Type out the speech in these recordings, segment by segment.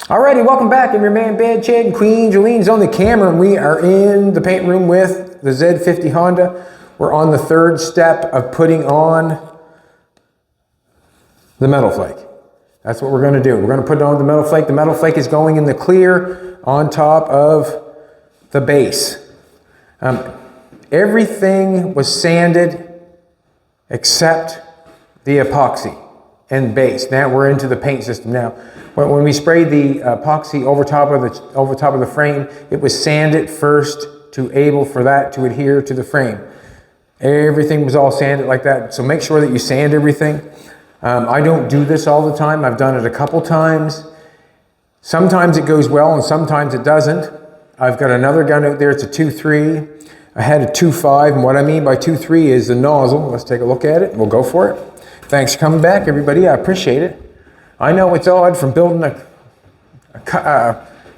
Alrighty, welcome back. I'm your man, Bad Chad, and Queen Jolene's on the camera, and we are in the paint room with the Z50 Honda. We're on the third step of putting on the metal flake. That's what we're going to do. We're going to put on the metal flake. The metal flake is going in the clear on top of the base. Everything was sanded except the epoxy and base. Now we're into the paint system. Now, when we sprayed the epoxy over top of the frame, it was sanded first to able for that to adhere to the frame. Everything was all sanded like that. So make sure that you sand everything. I don't do this all the time. I've done it a couple times. Sometimes it goes well and sometimes it doesn't. I've got another gun out there. It's a 2.3. I had a 2.5, and what I mean by 2.3 is the nozzle. Let's take a look at it. We'll go for it. Thanks for coming back, everybody. I appreciate it. I know it's odd from building a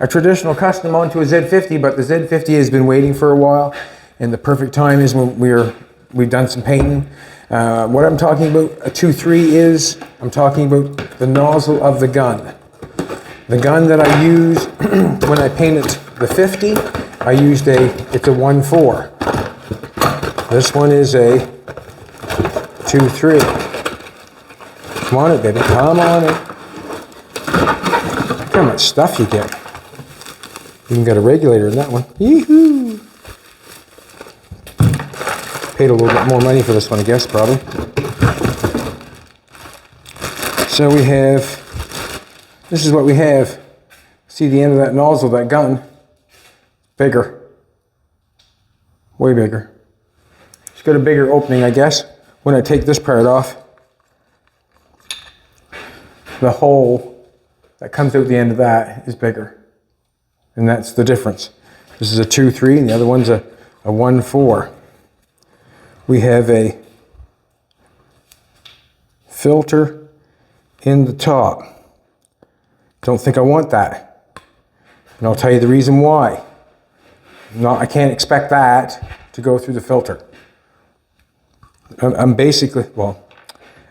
traditional custom onto a Z50, but the Z50 has been waiting for a while, and the perfect time is when we've done some painting. What I'm talking about a 2.3 is, I'm talking about the nozzle of the gun. The gun that I use when I painted the 50, I used it's a 1.4. This one is a 2.3. Come on it, baby, come on it. Look how much stuff you get. You even got a regulator in that one. Yee-hoo! Paid a little bit more money for this one, I guess, probably. So we have, this is what we have. See the end of that nozzle, that gun? Bigger. Way bigger. It's got a bigger opening, I guess. When I take this part off, the hole that comes out the end of that is bigger. And that's the difference. This is a 2.3 and the other one's a 1.4. We have a filter in the top. Don't think I want that. And I'll tell you the reason why. I can't expect that to go through the filter. I'm basically, well,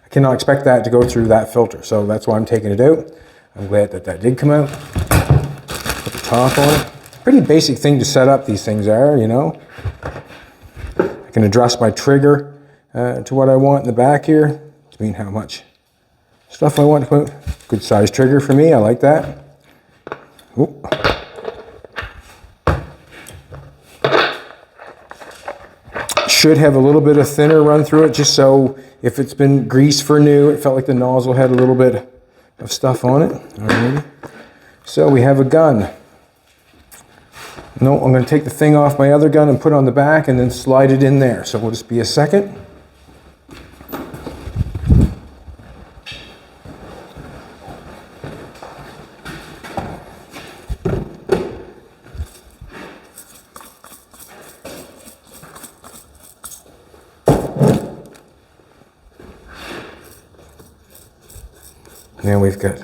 I cannot expect that to go through that filter. So that's why I'm taking it out. I'm glad that did come out. Put the top on it. Pretty basic thing to set up these things are, you know. I can adjust my trigger to what I want in the back here. To mean how much stuff I want to put. Good size trigger for me, I like that. Ooh. Should have a little bit of thinner run through it, just so if it's been greased for new, it felt like the nozzle had a little bit of stuff on it. Alrighty. So we have a gun. No, I'm going to take the thing off my other gun and put it on the back and then slide it in there. So we'll just be a second. Now we've got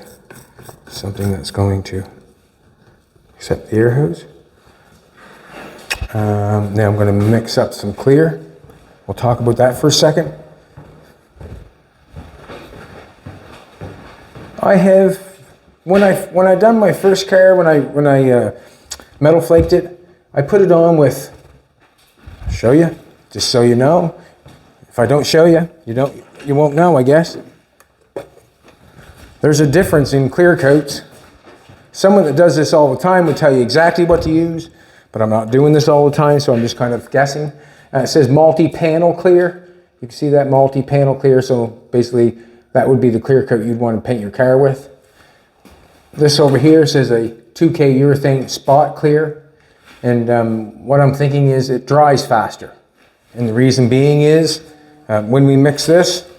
something that's going to accept the air hose. Now I'm going to mix up some clear. We'll talk about that for a second. I have, when I done my first car, when I metal flaked it, I put it on with, I'll show you, just so you know. If I don't show you, you won't know, I guess. There's a difference in clear coats. Someone that does this all the time would tell you exactly what to use, but I'm not doing this all the time, so I'm just kind of guessing. It says multi-panel clear. You can see that multi-panel clear, so basically that would be the clear coat you'd want to paint your car with. This over here says a 2K urethane spot clear, and what I'm thinking is it dries faster. And the reason being is when we mix this,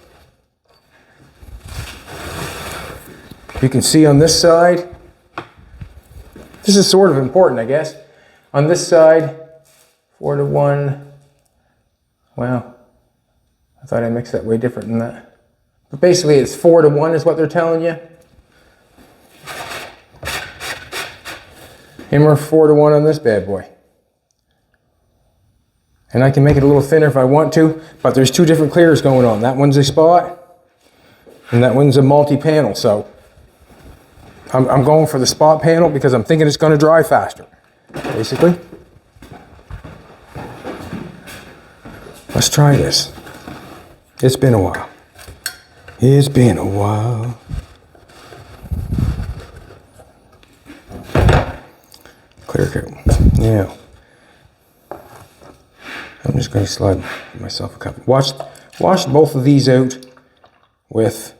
you can see on this side, this is sort of important, I guess. On this side, 4:1. Wow, I thought I mixed that way different than that. But basically it's 4:1 is what they're telling you. And we're 4:1 on this bad boy. And I can make it a little thinner if I want to, but there's two different clears going on. That one's a spot, and that one's a multi-panel, so I'm going for the spot panel because I'm thinking it's going to dry faster, basically. Let's try this. It's been a while. It's been a while. Clear coat. Now, I'm just going to slide myself a couple. Wash both of these out with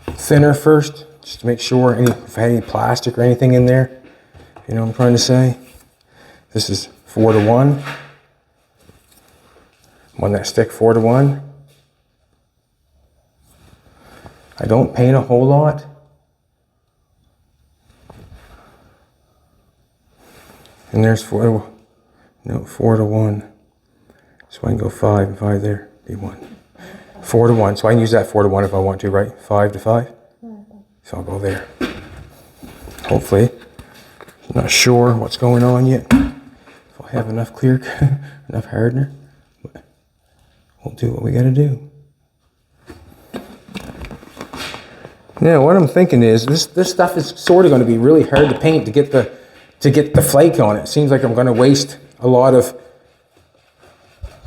thinner first, just to make sure if I had any plastic or anything in there. You know what I'm trying to say? This is 4-to-1. One that stick 4-to-1. I don't paint a whole lot. And there's 4-to-1. So I can go 5 and 5 there. Be 1. 4-to-1. So I can use that 4-to-1 if I want to, right? 5-to-5. So I'll go there. Hopefully. I'm not sure what's going on yet. If I have enough clear, enough hardener. But we'll do what we gotta do. Now what I'm thinking is this stuff is sort of going to be really hard to paint to get the flake on it. It seems like I'm going to waste a lot of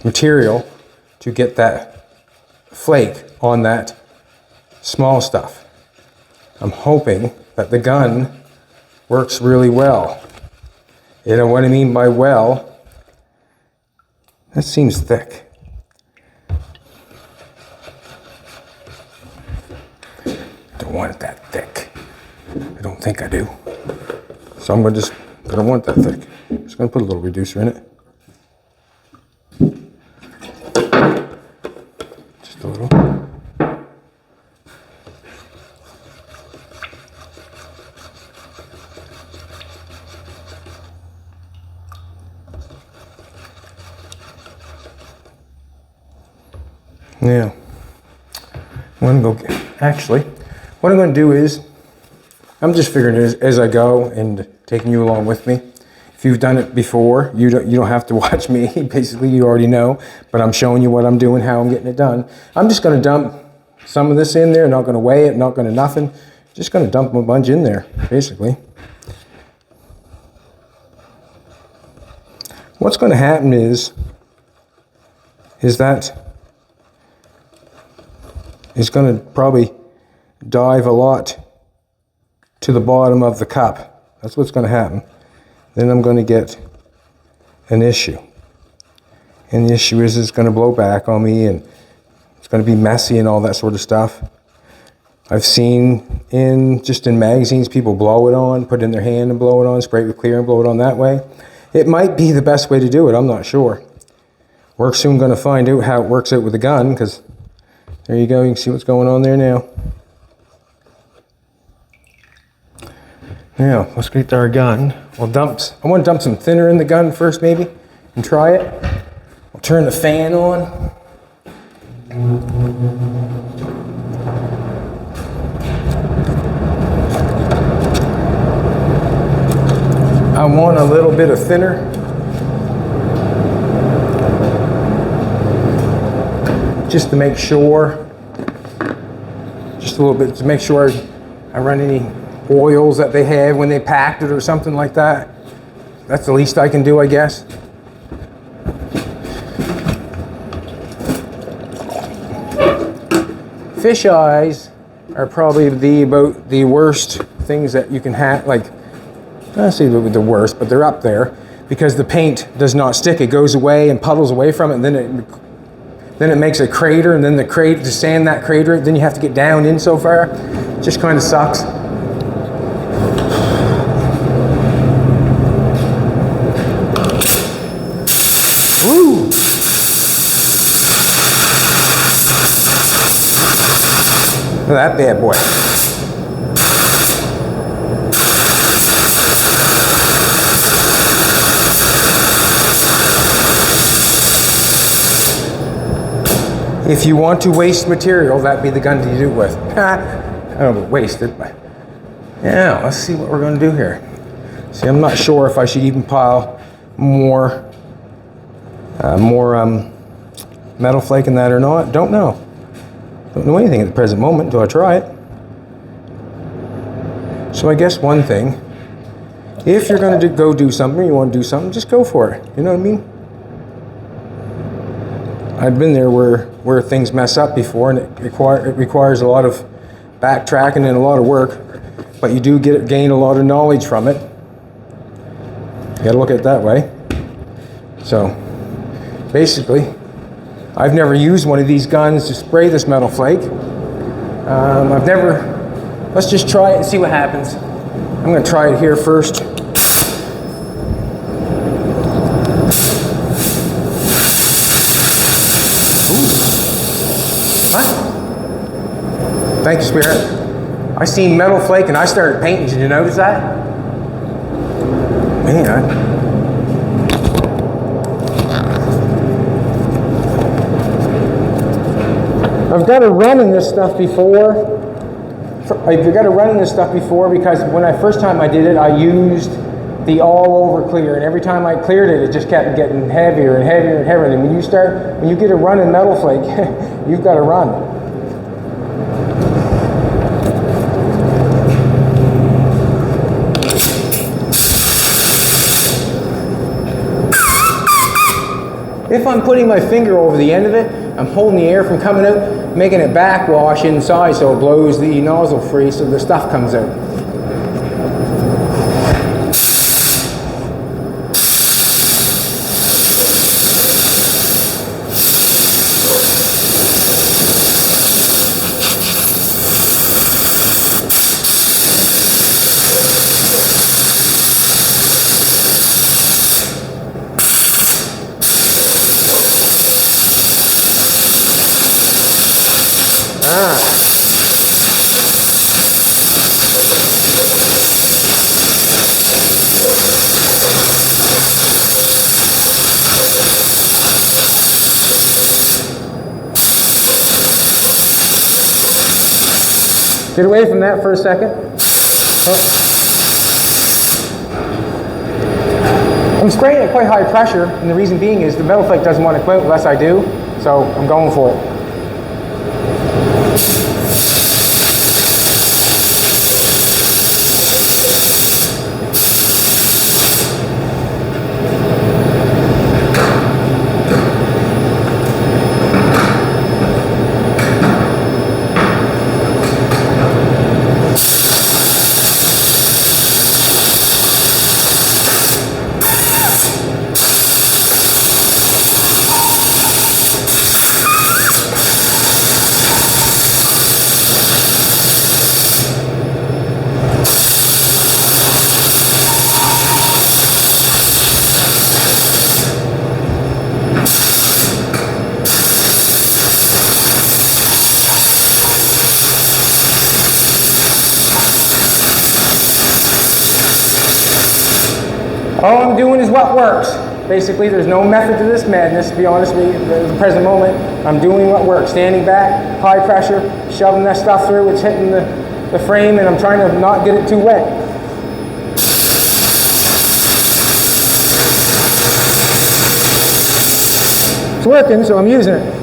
material to get that flake on that small stuff. I'm hoping that the gun works really well. You know what I mean by well? That seems thick. Don't want it that thick. I don't think I do. So I'm going to just, I don't want that thick. I'm just going to put a little reducer in it. Just a little. Now, I'm going to go, actually, what I'm going to do is, I'm just figuring it as I go and taking you along with me. If you've done it before, you don't have to watch me. Basically, you already know, but I'm showing you what I'm doing, how I'm getting it done. I'm just going to dump some of this in there, not going to weigh it, not going to nothing. Just going to dump a bunch in there, basically. What's going to happen is that it's going to probably dive a lot to the bottom of the cup. That's what's going to happen. Then I'm going to get an issue. And the issue is it's going to blow back on me and it's going to be messy and all that sort of stuff. I've seen just in magazines people blow it on, put it in their hand and blow it on, spray it with clear and blow it on that way. It might be the best way to do it, I'm not sure. We're soon going to find out how it works out with the gun, because there you go, you can see what's going on there now. Now, let's get our gun. I want to dump some thinner in the gun first maybe, and try it. I'll turn the fan on. I want a little bit of thinner. Just to make sure, just a little bit to make sure I run any oils that they have when they packed it or something like that. That's the least I can do, I guess. Fish eyes are probably about the worst things that you can have, like, I don't say the worst, but they're up there because the paint does not stick. It goes away and puddles away from it, and then it makes a crater, and then the crater, to sand that crater, then you have to get down in so far. It just kind of sucks. Woo! Look at that bad boy. If you want to waste material, that'd be the gun to do it with. I don't know, waste it, but yeah, let's see what we're going to do here. See, I'm not sure if I should even pile more metal flake in that or not. Don't know. Don't know anything at the present moment until I try it. So I guess one thing, if you're going to go do something, you want to do something, just go for it. You know what I mean? I've been there where things mess up before, and it requires a lot of backtracking and a lot of work, but you do gain a lot of knowledge from it. You gotta look at it that way. So basically, I've never used one of these guns to spray this metal flake. Let's just try it and see what happens. I'm gonna try it here first. Ooh. Huh? Thank you, Spirit. I seen metal flake and I started painting. Did you notice that? Man. I've got to run in this stuff before. I've got to run in this stuff before because when I first time I did it, I used the all over clear, and every time I cleared it, it just kept getting heavier and heavier and heavier. And when you get a run in metal flake, you've got to run. If I'm putting my finger over the end of it, I'm holding the air from coming out, making it backwash inside so it blows the nozzle free so the stuff comes out. Get away from that for a second. Oh. I'm spraying at quite high pressure, and the reason being is the metal flake doesn't want to quit unless I do, so I'm going for it. All I'm doing is what works. Basically, there's no method to this madness, to be honest with you, at the present moment. I'm doing what works. Standing back, high pressure, shoving that stuff through, it's hitting the frame, and I'm trying to not get it too wet. It's working, so I'm using it.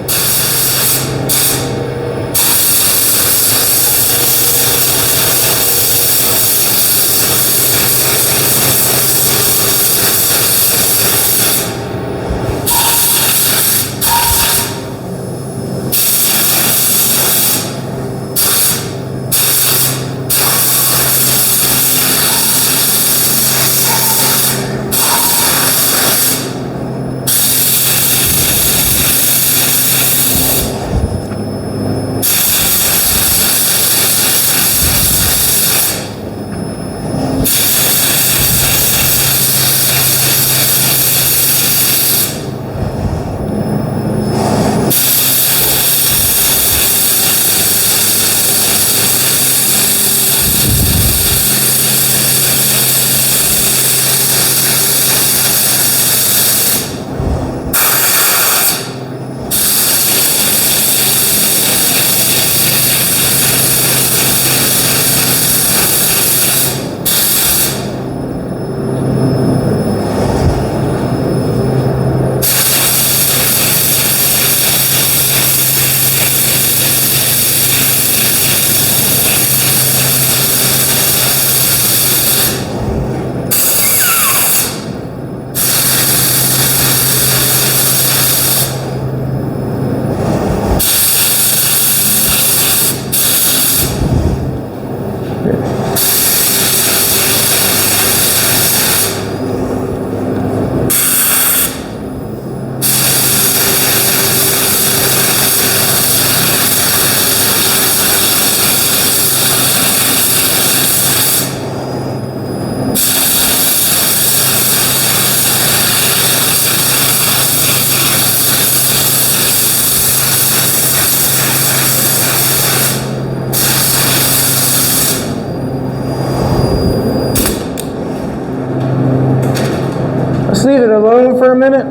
for a minute.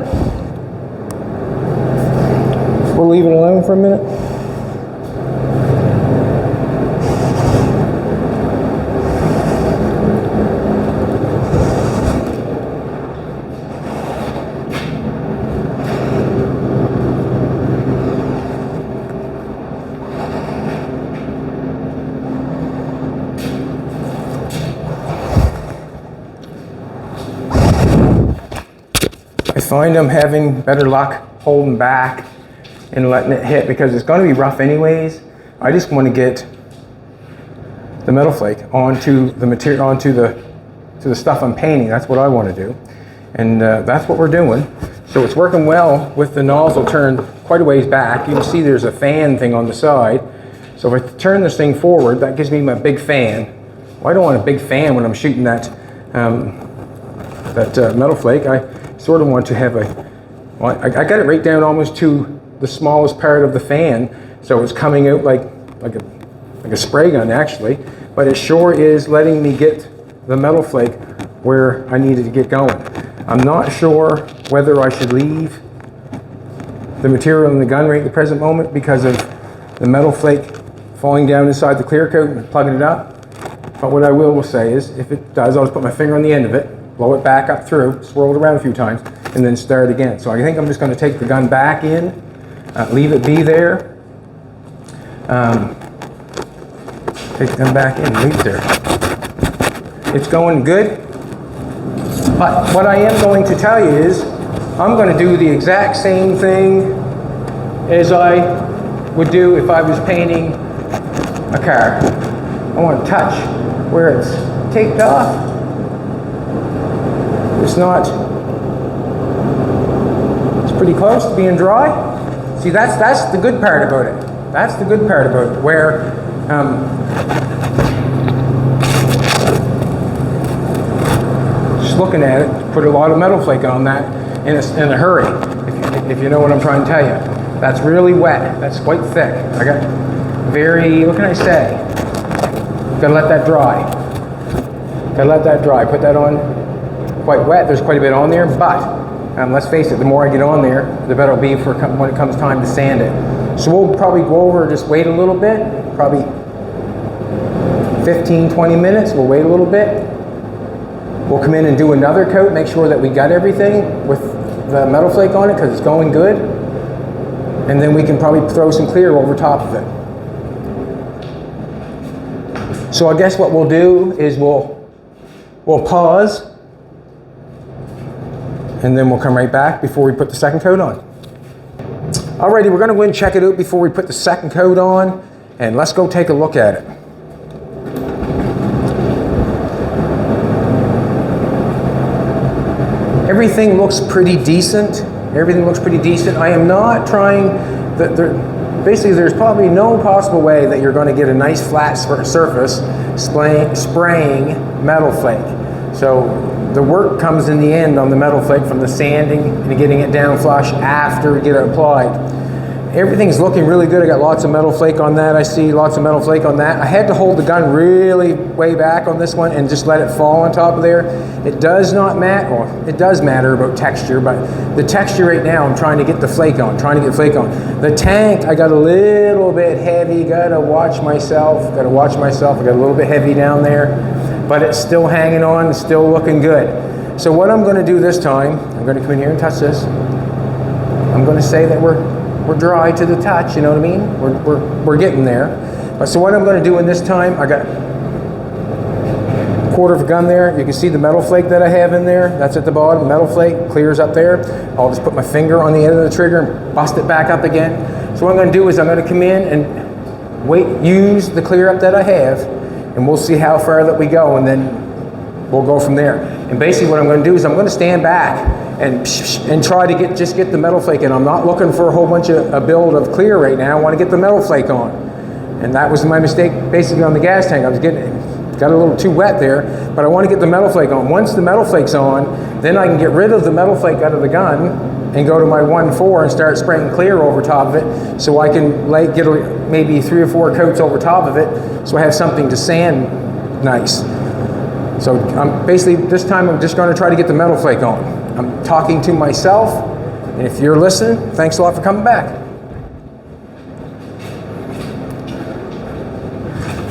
We'll leave it alone for a minute. I find I'm having better luck holding back and letting it hit because it's going to be rough anyways. I just want to get the metal flake onto the material, onto the stuff I'm painting. That's what I want to do, and that's what we're doing. So it's working well with the nozzle turned quite a ways back. You can see there's a fan thing on the side. So if I turn this thing forward, that gives me my big fan. Well, I don't want a big fan when I'm shooting that metal flake. I sort of want to have well, I got it right down almost to the smallest part of the fan, so it's coming out like a spray gun actually, but it sure is letting me get the metal flake where I needed to get going. I'm not sure whether I should leave the material in the gun right at the present moment because of the metal flake falling down inside the clear coat and plugging it up. But what I will say is, if it does, I'll just put my finger on the end of it, blow it back up through, swirl it around a few times, and then start again. So I think I'm just going to take the gun back in, leave it be there, take the gun back in, leave it there. It's going good, but what I am going to tell you is, I'm going to do the exact same thing as I would do if I was painting a car. I want to touch where it's taped off. It's not, it's pretty close to being dry. See, that's the good part about it. That's the good part about it, where just looking at it, put a lot of metal flake on that in a hurry, if you know what I'm trying to tell you. That's really wet. That's quite thick. I got very, what can I say? Gotta let that dry. Gotta let that dry. Put that on quite wet. There's quite a bit on there, but let's face it, the more I get on there, the better it'll be for when it comes time to sand it. So we'll probably go over, just wait a little bit, probably 15-20 minutes. We'll wait a little bit. We'll come in and do another coat, make sure that we got everything with the metal flake on it because it's going good. And then we can probably throw some clear over top of it. So I guess what we'll do is we'll pause, and then we'll come right back before we put the second coat on. Alrighty, we're gonna go and check it out before we put the second coat on, and let's go take a look at it. Everything looks pretty decent. Everything looks pretty decent. I am not trying, basically there's probably no possible way that you're going to get a nice flat surface spraying metal flake. So the work comes in the end on the metal flake from the sanding and getting it down flush after we get it applied. Everything's looking really good. I got lots of metal flake on that. I see lots of metal flake on that. I had to hold the gun really way back on this one and just let it fall on top of there. It does not matter, or it does matter about texture, but the texture right now, I'm trying to get the flake on, The tank, I got a little bit heavy, gotta watch myself. I got a little bit heavy down there, but it's still hanging on, it's still looking good. So what I'm gonna do this time, I'm gonna come in here and touch this. I'm gonna say that we're dry to the touch, you know what I mean? We're getting there. But so what I'm going to do in this time, I got a quarter of a gun there. You can see the metal flake that I have in there. That's at the bottom. Metal flake clears up there. I'll just put my finger on the end of the trigger and bust it back up again. So what I'm going to do is I'm going to come in and use the clear up that I have, and we'll see how far that we go, and then we'll go from there. And basically what I'm going to do is I'm going to stand back and try to just get the metal flake in. I'm not looking for a whole bunch of a build of clear right now. I want to get the metal flake on. And that was my mistake basically on the gas tank. I was got a little too wet there, but I want to get the metal flake on. Once the metal flake's on, then I can get rid of the metal flake out of the gun and go to my 1.4 and start spraying clear over top of it, so I can get maybe 3 or 4 coats over top of it, so I have something to sand nice. So basically this time I'm just going to try to get the metal flake on. I'm talking to myself, and if you're listening, thanks a lot for coming back.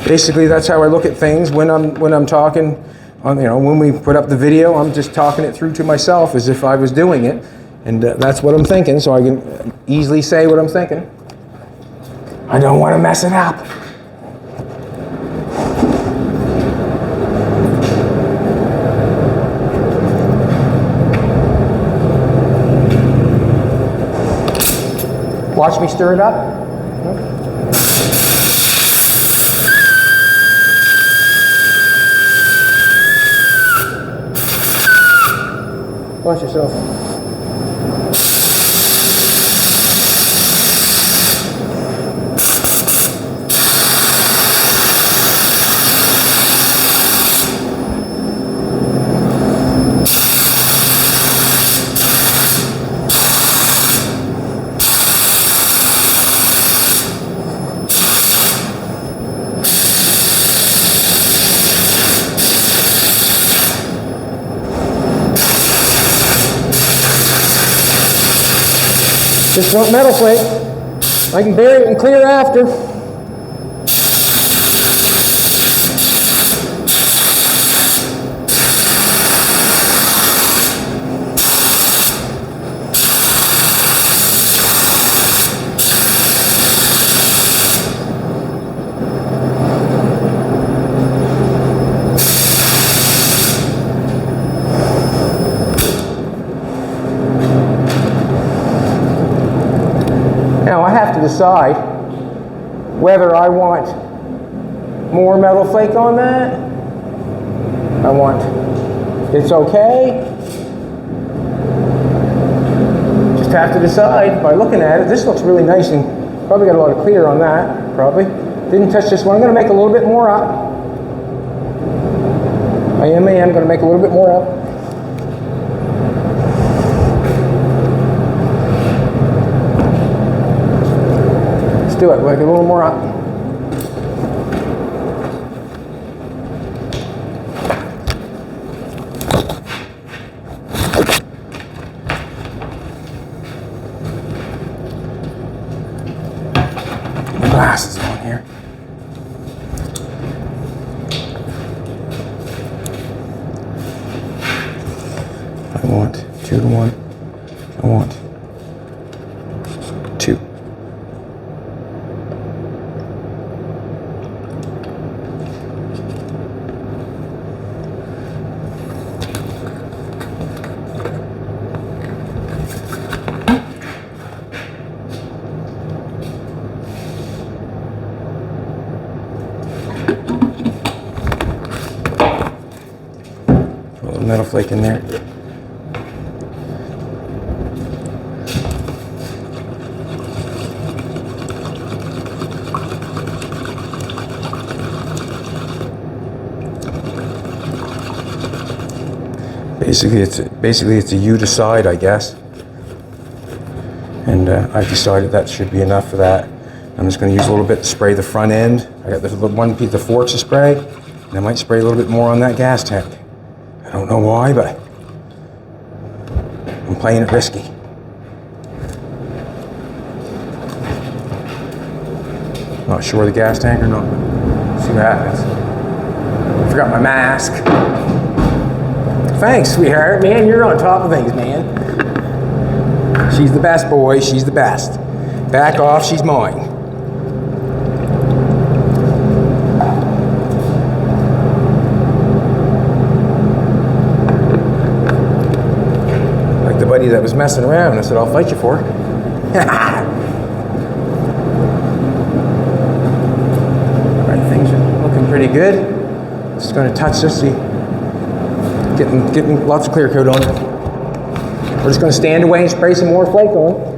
Basically, that's how I look at things when I'm talking. When we put up the video, I'm just talking it through to myself as if I was doing it, and that's what I'm thinking, so I can easily say what I'm thinking. I don't want to mess it up. Watch me stir it up. Watch yourself. Just want metal flake. I can bury it and clear after. Now I have to decide whether I want more metal flake on that. It's okay. Just have to decide by looking at it. This looks really nice and probably got a lot of clear on that, probably. Didn't touch this one. I'm gonna make a little bit more up. I am gonna make a little bit more up. Do it, like a little more up. My glasses on here. I want 2 to 1. I want 2. Metal flake in there. Basically it's a U decide, I guess. And I've decided that should be enough for that. I'm just going to use a little bit to spray the front end. I got this one piece of forks to spray, and I might spray a little bit more on that gas tank. I don't know why, but I'm playing it risky. Not sure the gas tank or not. See what happens. I forgot my mask. Thanks, sweetheart. Man, you're on top of things, man. She's the best, boy. She's the best. Back off, she's mine. Like the buddy that was messing around, I said, I'll fight you for it. Alright, things are looking pretty good. Just going to touch this, see. Getting lots of clear coat on it. We're just going to stand away and spray some more flake on.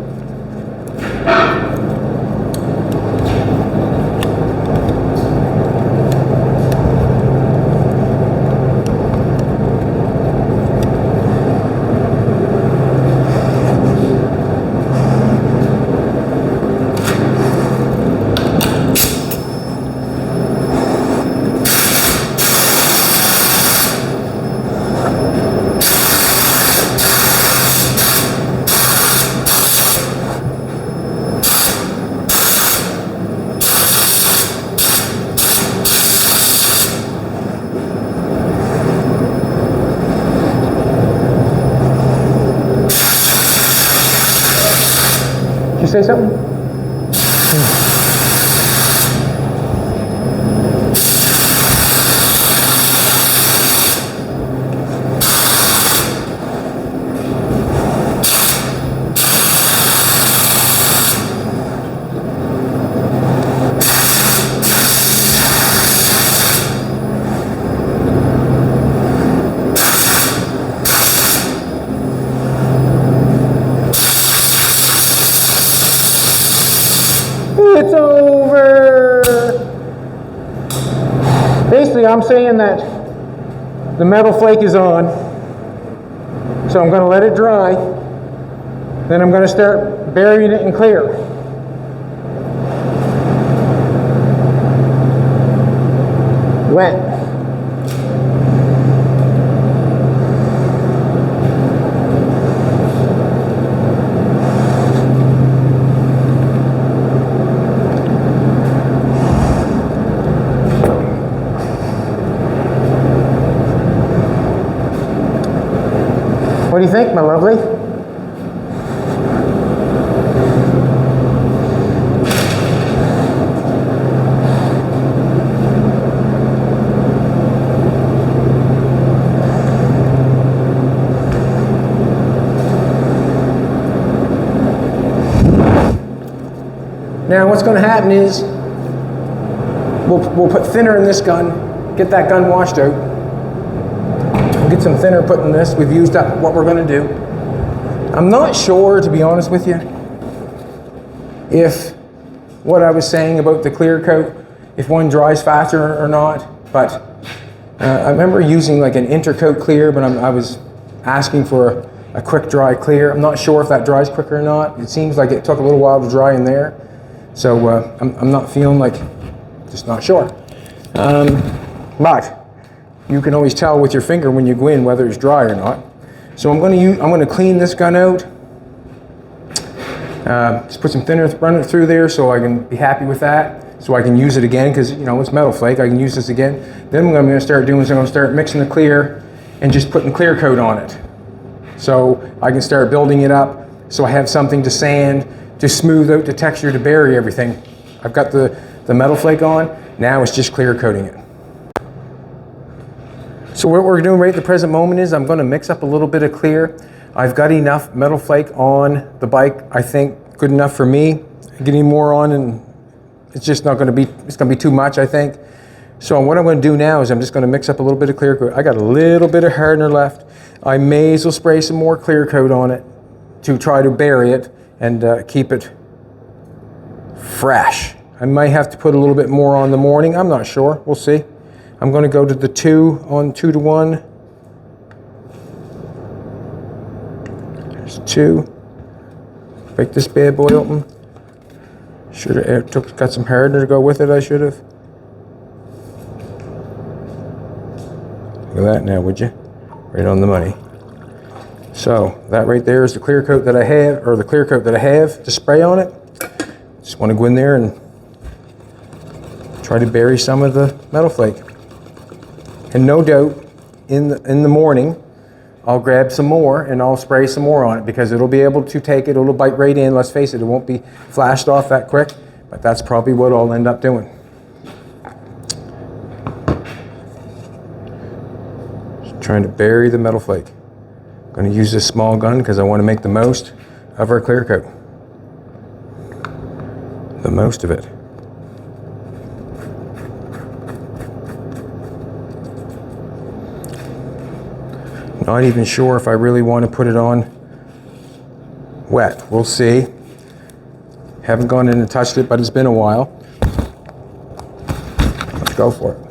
say something? It's over. Basically, I'm saying that the metal flake is on. So I'm going to let it dry. Then I'm going to start burying it in clear. Wet. What do you think, my lovely? Now what's going to happen is we'll put thinner in this gun, get that gun washed out. Get some thinner put in this. We've used up what we're going to do. I'm not sure, to be honest with you, if what I was saying about the clear coat, if one dries faster or not, but I remember using like an intercoat clear, but I was asking for a quick dry clear. I'm not sure if that dries quicker or not. It seems like it took a little while to dry in there. So I'm not feeling like, just not sure. But you can always tell with your finger when you go in whether it's dry or not. So I'm going to clean this gun out. Just put some thinner, run it through there so I can be happy with that. So I can use it again because, you know, it's metal flake. I can use this again. Then what I'm going to start doing is I'm going to start mixing the clear and just putting clear coat on it. So I can start building it up so I have something to sand, to smooth out the texture, to bury everything. I've got the metal flake on. Now it's just clear coating it. So what we're doing right at the present moment is I'm going to mix up a little bit of clear. I've got enough metal flake on the bike, I think, good enough for me. Getting more on and it's just not going to be, it's going to be too much, I think. So what I'm going to do now is I'm just going to mix up a little bit of clear coat. I got a little bit of hardener left. I may as well spray some more clear coat on it to try to bury it and keep it fresh. I might have to put a little bit more on the morning. I'm not sure. We'll see. I'm going to go to the 2 on 2 to 1. There's 2. Break this bad boy open. Should have got some hardener to go with it. I should have. Look at that now, would you? Right on the money. So that right there is the clear coat that I have, or the clear coat that I have to spray on it. Just want to go in there and try to bury some of the metal flake. And no doubt, in the morning, I'll grab some more and I'll spray some more on it because it'll be able to take it, it'll bite right in. Let's face it, it won't be flashed off that quick, but that's probably what I'll end up doing. Just trying to bury the metal flake. I'm going to use this small gun because I want to make the most of our clear coat. The most of it. Not even sure if I really want to put it on wet. We'll see. Haven't gone in and touched it, but it's been a while. Let's go for it.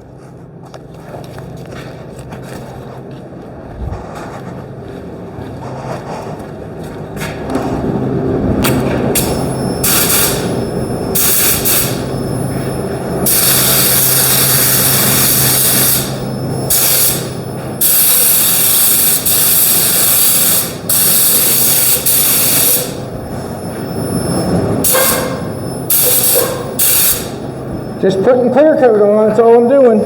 Just putting clear coat on, that's all I'm doing.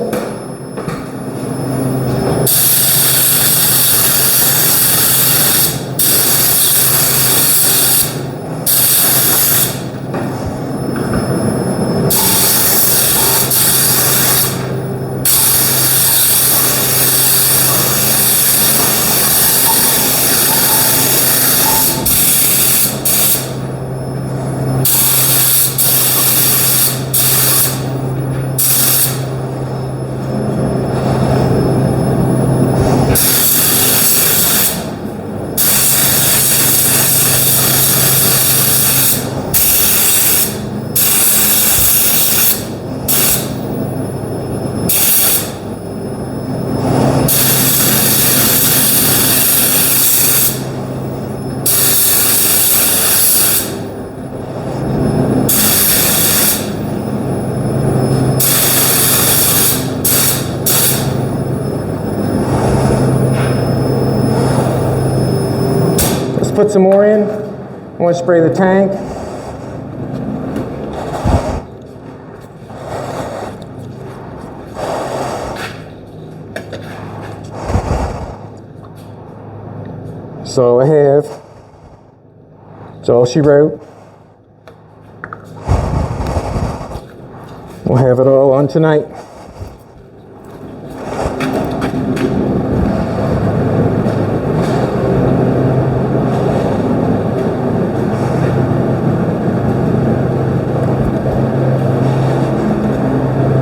put some more in. I want to spray the tank. So I have, that's all she wrote. We'll have it all on tonight.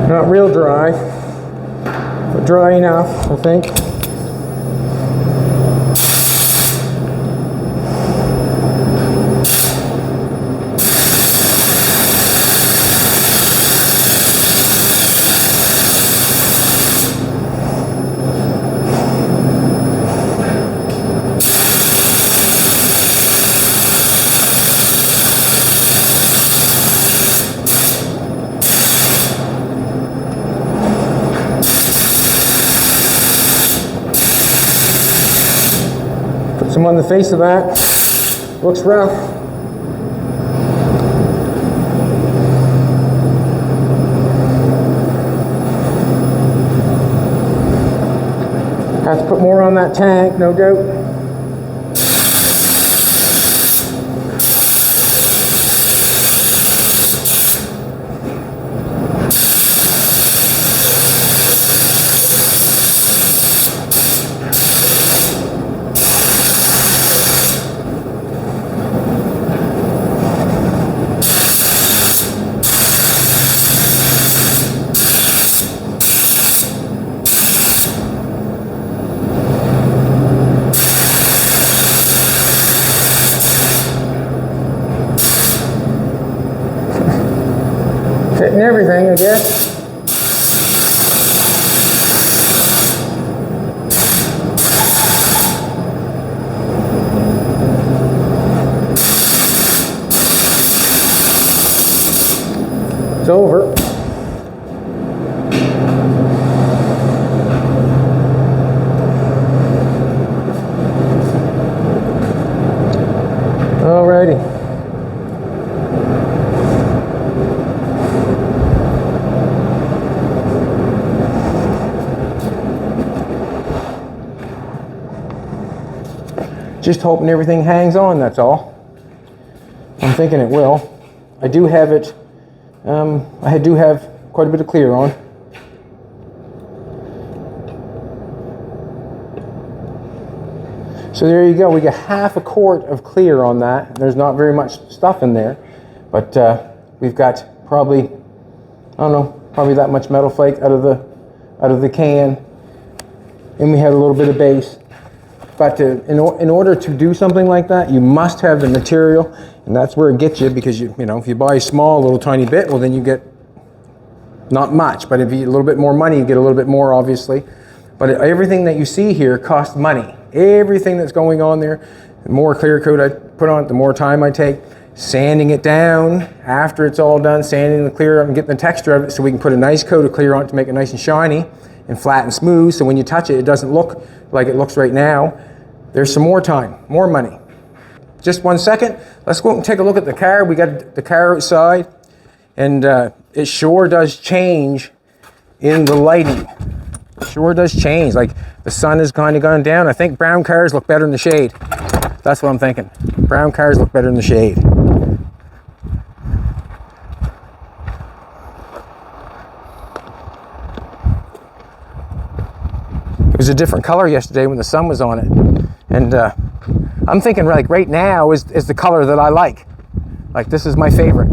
Not real dry, but dry enough, I think. Some on the face of that. Looks rough. Have to put more on that tank, no doubt. Fitting everything, I guess. It's over. Alrighty. Just hoping everything hangs on, that's all. I'm thinking it will. I do have it, I do have quite a bit of clear on. So there you go, we got half a quart of clear on that. There's not very much stuff in there, but we've got probably, I don't know, probably that much metal flake out of the can, and we have a little bit of base. But in order to do something like that, you must have the material, and that's where it gets you, because you know, if you buy a small little tiny bit, well then you get not much, but if you get a little bit more money, you get a little bit more, obviously. But everything that you see here costs money. Everything that's going on there, the more clear coat I put on it, the more time I take. Sanding it down after it's all done, sanding the clear up and getting the texture of it so we can put a nice coat of clear on it to make it nice and shiny and flat and smooth, so when you touch it, it doesn't look like it looks right now. There's some more time, more money. Just 1 second, let's go and take a look at the car. We got the car outside, and it sure does change in the lighting. It sure does change, like the sun has kind of gone down. I think brown cars look better in the shade. That's what I'm thinking. Brown cars look better in the shade. It was a different color yesterday when the sun was on it. And I'm thinking like right now is the color that I like. Like this is my favorite,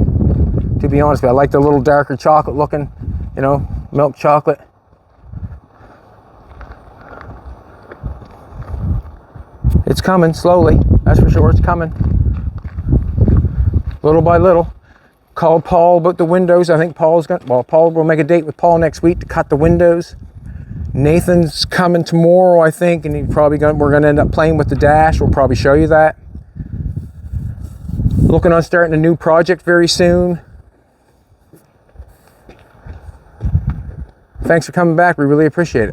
to be honest with you. I like the little darker chocolate looking, you know, milk chocolate. It's coming slowly, that's for sure, it's coming. Little by little. Called Paul about the windows. I think Paul will make a date with Paul next week to cut the windows. Nathan's coming tomorrow, I think, and we're going to end up playing with the dash. We'll probably show you that. Looking on starting a new project very soon. Thanks for coming back. We really appreciate it.